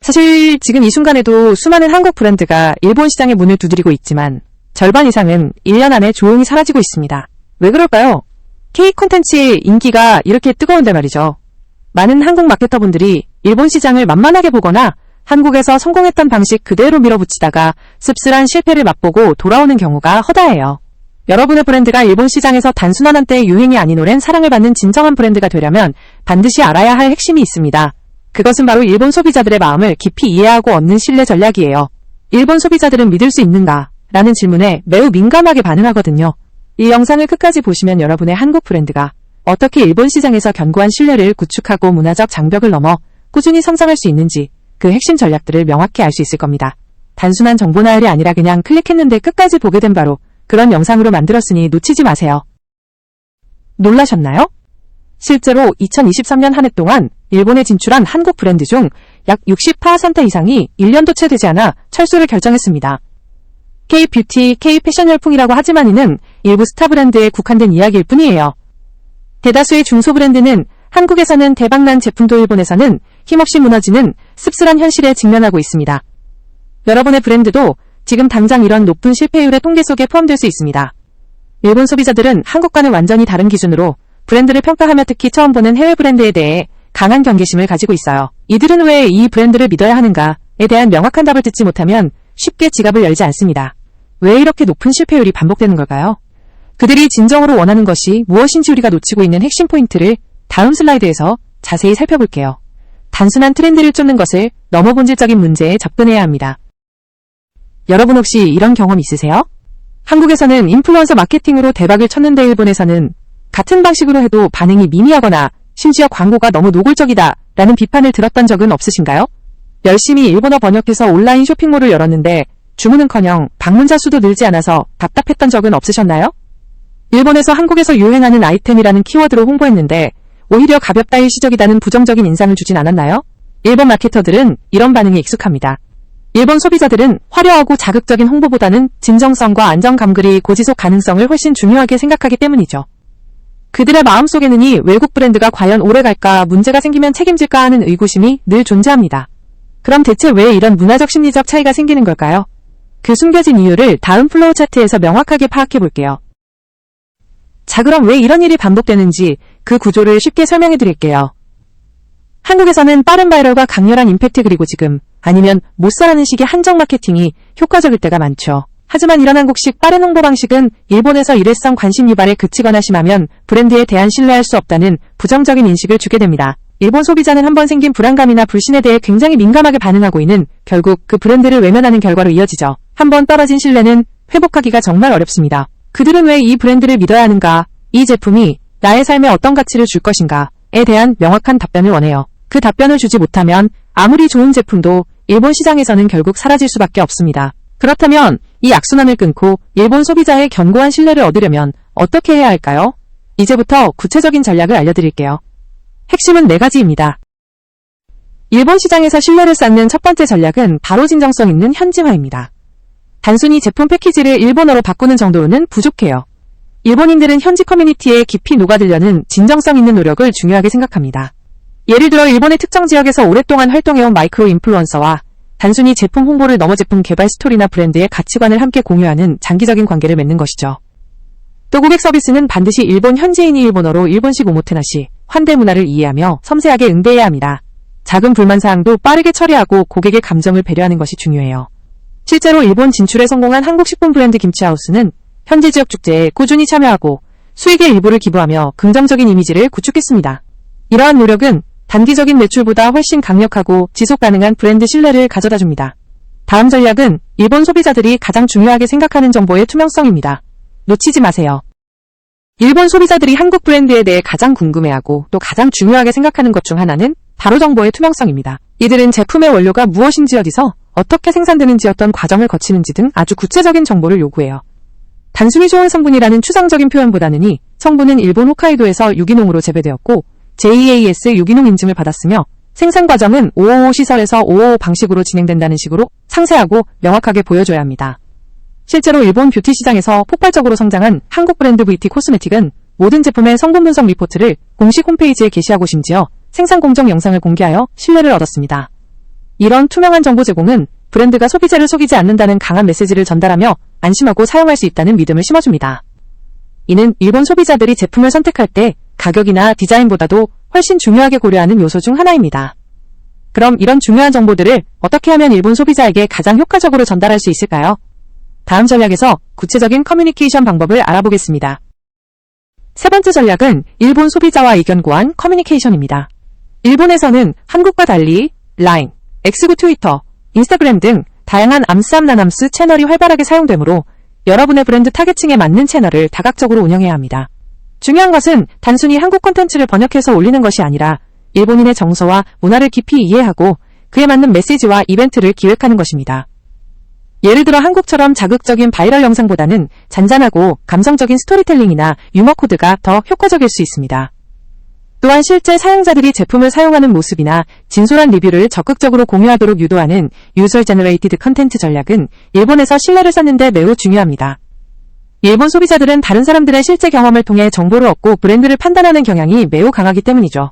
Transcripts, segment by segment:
사실 지금 이 순간에도 수많은 한국 브랜드가 일본 시장에 문을 두드리고 있지만 절반 이상은 1년 안에 조용히 사라지고 있습니다. 왜 그럴까요? K 콘텐츠의 인기가 이렇게 뜨거운데 말이죠. 많은 한국 마케터분들이 일본 시장을 만만하게 보거나 한국에서 성공했던 방식 그대로 밀어붙이다가 씁쓸한 실패를 맛보고 돌아오는 경우가 허다해요. 여러분의 브랜드가 일본 시장에서 단순한 한때의 유행이 아닌 오랜 사랑을 받는 진정한 브랜드가 되려면 반드시 알아야 할 핵심이 있습니다. 그것은 바로 일본 소비자들의 마음을 깊이 이해하고 얻는 신뢰 전략이에요. 일본 소비자들은 믿을 수 있는가? 라는 질문에 매우 민감하게 반응하거든요. 이 영상을 끝까지 보시면 여러분의 한국 브랜드가 어떻게 일본 시장에서 견고한 신뢰를 구축하고 문화적 장벽을 넘어 꾸준히 성장할 수 있는지 그 핵심 전략들을 명확히 알 수 있을 겁니다. 단순한 정보 나열이 아니라 그냥 클릭했는데 끝까지 보게 된 바로 그런 영상으로 만들었으니 놓치지 마세요. 놀라셨나요? 실제로 2023년 한 해 동안 일본에 진출한 한국 브랜드 중 약 60% 이상이 1년도 채 되지 않아 철수를 결정했습니다. K-뷰티, K-패션 열풍이라고 하지만 이는 일부 스타 브랜드에 국한된 이야기일 뿐이에요. 대다수의 중소 브랜드는 한국에서는 대박난 제품도 일본에서는 힘없이 무너지는 씁쓸한 현실에 직면하고 있습니다. 여러분의 브랜드도 지금 당장 이런 높은 실패율의 통계 속에 포함될 수 있습니다. 일본 소비자들은 한국과는 완전히 다른 기준으로 브랜드를 평가하며 특히 처음 보는 해외 브랜드에 대해 강한 경계심을 가지고 있어요. 이들은 왜 이 브랜드를 믿어야 하는가에 대한 명확한 답을 듣지 못하면 쉽게 지갑을 열지 않습니다. 왜 이렇게 높은 실패율이 반복되는 걸까요? 그들이 진정으로 원하는 것이 무엇인지 우리가 놓치고 있는 핵심 포인트를 다음 슬라이드에서 자세히 살펴볼게요. 단순한 트렌드를 쫓는 것을 너무 본질적인 문제에 접근해야 합니다. 여러분 혹시 이런 경험 있으세요? 한국에서는 인플루언서 마케팅으로 대박을 쳤는데 일본에서는 같은 방식으로 해도 반응이 미미하거나 심지어 광고가 너무 노골적이다 라는 비판을 들었던 적은 없으신가요? 열심히 일본어 번역해서 온라인 쇼핑몰을 열었는데 주문은커녕 방문자 수도 늘지 않아서 답답했던 적은 없으셨나요? 일본에서 한국에서 유행하는 아이템이라는 키워드로 홍보했는데 오히려 가볍다 일시적이다는 부정적인 인상을 주진 않았나요? 일본 마케터들은 이런 반응에 익숙합니다. 일본 소비자들은 화려하고 자극적인 홍보보다는 진정성과 안정감 그리고 지속 가능성을 훨씬 중요하게 생각하기 때문이죠. 그들의 마음속에는 이 외국 브랜드가 과연 오래갈까, 문제가 생기면 책임질까 하는 의구심이 늘 존재합니다. 그럼 대체 왜 이런 문화적 심리적 차이가 생기는 걸까요? 그 숨겨진 이유를 다음 플로우 차트에서 명확하게 파악해 볼게요. 자, 그럼 왜 이런 일이 반복되는지 그 구조를 쉽게 설명해 드릴게요. 한국에서는 빠른 바이럴과 강렬한 임팩트 그리고 지금 아니면 못살아는 식의 한정 마케팅이 효과적일 때가 많죠. 하지만 이런 한국식 빠른 홍보 방식은 일본에서 일회성 관심 유발에 그치거나 심하면 브랜드에 대한 신뢰할 수 없다는 부정적인 인식을 주게 됩니다. 일본 소비자는 한번 생긴 불안감이나 불신에 대해 굉장히 민감하게 반응하고 있는 결국 그 브랜드를 외면하는 결과로 이어지죠. 한번 떨어진 신뢰는 회복하기가 정말 어렵습니다. 그들은 왜 이 브랜드를 믿어야 하는가? 이 제품이 나의 삶에 어떤 가치를 줄 것인가에 대한 명확한 답변을 원해요. 그 답변을 주지 못하면 아무리 좋은 제품도 일본 시장에서는 결국 사라질 수밖에 없습니다. 그렇다면 이 악순환을 끊고 일본 소비자의 견고한 신뢰를 얻으려면 어떻게 해야 할까요? 이제부터 구체적인 전략을 알려드릴게요. 핵심은 4가지입니다. 일본 시장에서 신뢰를 쌓는 첫 번째 전략은 바로 진정성 있는 현지화입니다. 단순히 제품 패키지를 일본어로 바꾸는 정도로는 부족해요. 일본인들은 현지 커뮤니티에 깊이 녹아들려는 진정성 있는 노력을 중요하게 생각합니다. 예를 들어 일본의 특정 지역에서 오랫동안 활동해온 마이크로 인플루언서와 단순히 제품 홍보를 넘어 제품 개발 스토리나 브랜드의 가치관을 함께 공유하는 장기적인 관계를 맺는 것이죠. 또 고객 서비스는 반드시 일본 현지인이 일본어로 일본식 오모테나시, 환대 문화를 이해하며 섬세하게 응대해야 합니다. 작은 불만사항도 빠르게 처리하고 고객의 감정을 배려하는 것이 중요해요. 실제로 일본 진출에 성공한 한국 식품 브랜드 김치하우스는 현지 지역 축제에 꾸준히 참여하고 수익의 일부를 기부하며 긍정적인 이미지를 구축했습니다. 이러한 노력은 단기적인 매출보다 훨씬 강력하고 지속 가능한 브랜드 신뢰를 가져다 줍니다. 다음 전략은 일본 소비자들이 가장 중요하게 생각하는 정보의 투명성입니다. 놓치지 마세요. 일본 소비자들이 한국 브랜드에 대해 가장 궁금해하고 또 가장 중요하게 생각하는 것 중 하나는 바로 정보의 투명성입니다. 이들은 제품의 원료가 무엇인지 어디서 어떻게 생산되는지 어떤 과정을 거치는지 등 아주 구체적인 정보를 요구해요. 단순히 좋은 성분이라는 추상적인 표현보다는 이 성분은 일본 홋카이도에서 유기농으로 재배되었고 JAS 유기농 인증을 받았으며 생산 과정은 555 시설에서 555 방식으로 진행된다는 식으로 상세하고 명확하게 보여줘야 합니다. 실제로 일본 뷰티 시장에서 폭발적으로 성장한 한국 브랜드 VT 코스메틱은 모든 제품의 성분 분석 리포트를 공식 홈페이지에 게시하고 심지어 생산 공정 영상을 공개하여 신뢰를 얻었습니다. 이런 투명한 정보 제공은 브랜드가 소비자를 속이지 않는다는 강한 메시지를 전달하며 안심하고 사용할 수 있다는 믿음을 심어줍니다. 이는 일본 소비자들이 제품을 선택할 때 가격이나 디자인보다도 훨씬 중요하게 고려하는 요소 중 하나입니다. 그럼 이런 중요한 정보들을 어떻게 하면 일본 소비자에게 가장 효과적으로 전달할 수 있을까요? 다음 전략에서 구체적인 커뮤니케이션 방법을 알아보겠습니다. 세 번째 전략은 일본 소비자와 의견 고한 커뮤니케이션입니다. 일본에서는 한국과 달리 라인, X구 트위터, 인스타그램 등 다양한 암스암나남스 채널이 활발하게 사용되므로 여러분의 브랜드 타겟층에 맞는 채널을 다각적으로 운영해야 합니다. 중요한 것은 단순히 한국 콘텐츠를 번역해서 올리는 것이 아니라 일본인의 정서와 문화를 깊이 이해하고 그에 맞는 메시지와 이벤트를 기획하는 것입니다. 예를 들어 한국처럼 자극적인 바이럴 영상보다는 잔잔하고 감성적인 스토리텔링이나 유머 코드가 더 효과적일 수 있습니다. 또한 실제 사용자들이 제품을 사용하는 모습이나 진솔한 리뷰를 적극적으로 공유하도록 유도하는 유저 제너레이티드 컨텐츠 전략은 일본에서 신뢰를 쌓는 데 매우 중요합니다. 일본 소비자들은 다른 사람들의 실제 경험을 통해 정보를 얻고 브랜드를 판단하는 경향이 매우 강하기 때문이죠.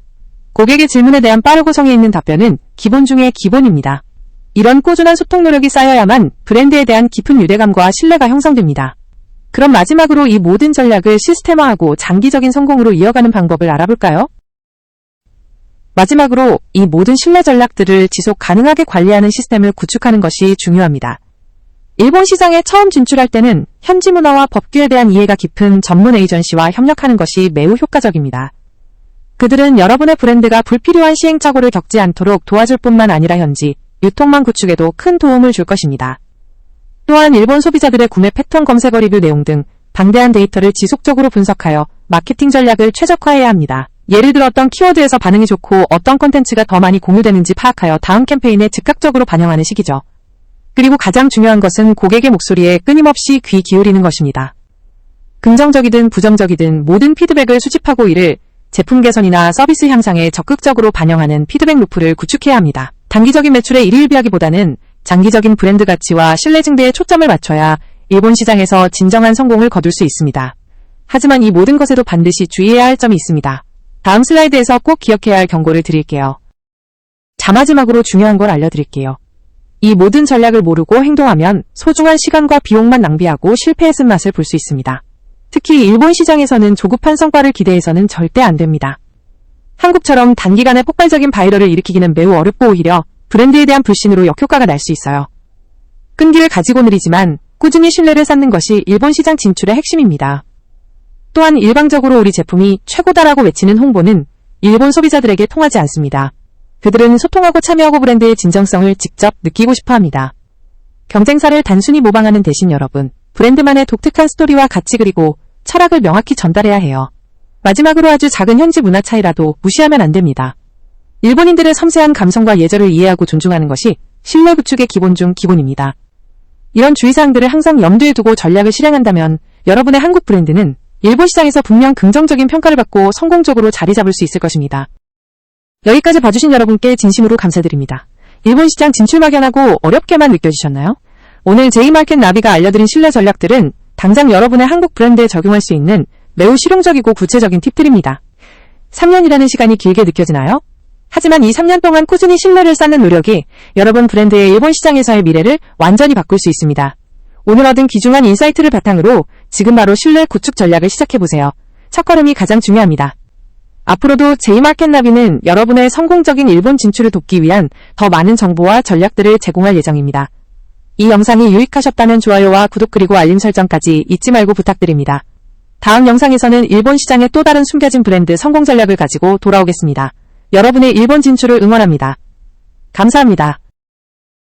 고객의 질문에 대한 빠르고 성의 있는 답변은 기본 중의 기본입니다. 이런 꾸준한 소통 노력이 쌓여야만 브랜드에 대한 깊은 유대감과 신뢰가 형성됩니다. 그럼 마지막으로 이 모든 전략을 시스템화하고 장기적인 성공으로 이어가는 방법을 알아볼까요? 마지막으로 이 모든 신뢰 전략들을 지속 가능하게 관리하는 시스템을 구축하는 것이 중요합니다. 일본 시장에 처음 진출할 때는 현지 문화와 법규에 대한 이해가 깊은 전문 에이전시와 협력하는 것이 매우 효과적입니다. 그들은 여러분의 브랜드가 불필요한 시행착오를 겪지 않도록 도와줄 뿐만 아니라 현지 유통망 구축에도 큰 도움을 줄 것입니다. 또한 일본 소비자들의 구매 패턴 검색어 리뷰 내용 등 방대한 데이터를 지속적으로 분석하여 마케팅 전략을 최적화해야 합니다. 예를 들어 어떤 키워드에서 반응이 좋고 어떤 콘텐츠가 더 많이 공유되는지 파악하여 다음 캠페인에 즉각적으로 반영하는 시기죠. 그리고 가장 중요한 것은 고객의 목소리에 끊임없이 귀 기울이는 것입니다. 긍정적이든 부정적이든 모든 피드백을 수집하고 이를 제품 개선이나 서비스 향상에 적극적으로 반영하는 피드백 루프를 구축해야 합니다. 단기적인 매출에 일일비하기보다는 장기적인 브랜드 가치와 신뢰 증대에 초점을 맞춰야 일본 시장에서 진정한 성공을 거둘 수 있습니다. 하지만 이 모든 것에도 반드시 주의해야 할 점이 있습니다. 다음 슬라이드에서 꼭 기억해야 할 경고를 드릴게요. 자, 마지막으로 중요한 걸 알려드릴게요. 이 모든 전략을 모르고 행동하면 소중한 시간과 비용만 낭비하고 실패의 쓴맛을 볼 수 있습니다. 특히 일본 시장에서는 조급한 성과를 기대해서는 절대 안 됩니다. 한국처럼 단기간에 폭발적인 바이럴을 일으키기는 매우 어렵고 오히려 브랜드에 대한 불신으로 역효과가 날 수 있어요. 끈기를 가지고 느리지만 꾸준히 신뢰를 쌓는 것이 일본 시장 진출의 핵심입니다. 또한 일방적으로 우리 제품이 최고다라고 외치는 홍보는 일본 소비자들에게 통하지 않습니다. 그들은 소통하고 참여하고 브랜드의 진정성을 직접 느끼고 싶어 합니다. 경쟁사를 단순히 모방하는 대신 여러분, 브랜드만의 독특한 스토리와 가치 그리고 철학을 명확히 전달해야 해요. 마지막으로 아주 작은 현지 문화 차이라도 무시하면 안 됩니다. 일본인들의 섬세한 감성과 예절을 이해하고 존중하는 것이 신뢰 구축의 기본 중 기본입니다. 이런 주의사항들을 항상 염두에 두고 전략을 실행한다면 여러분의 한국 브랜드는 일본 시장에서 분명 긍정적인 평가를 받고 성공적으로 자리 잡을 수 있을 것입니다. 여기까지 봐주신 여러분께 진심으로 감사드립니다. 일본 시장 진출 막연하고 어렵게만 느껴지셨나요? 오늘 J마켓 나비가 알려드린 신뢰 전략들은 당장 여러분의 한국 브랜드에 적용할 수 있는 매우 실용적이고 구체적인 팁들입니다. 3년이라는 시간이 길게 느껴지나요? 하지만 이 3년 동안 꾸준히 신뢰를 쌓는 노력이 여러분 브랜드의 일본 시장에서의 미래를 완전히 바꿀 수 있습니다. 오늘 얻은 귀중한 인사이트를 바탕으로 지금 바로 신뢰 구축 전략을 시작해보세요. 첫걸음이 가장 중요합니다. 앞으로도 J마켓 나비는 여러분의 성공적인 일본 진출을 돕기 위한 더 많은 정보와 전략들을 제공할 예정입니다. 이 영상이 유익하셨다면 좋아요와 구독 그리고 알림 설정까지 잊지 말고 부탁드립니다. 다음 영상에서는 일본 시장의 또 다른 숨겨진 브랜드 성공 전략을 가지고 돌아오겠습니다. 여러분의 일본 진출을 응원합니다. 감사합니다.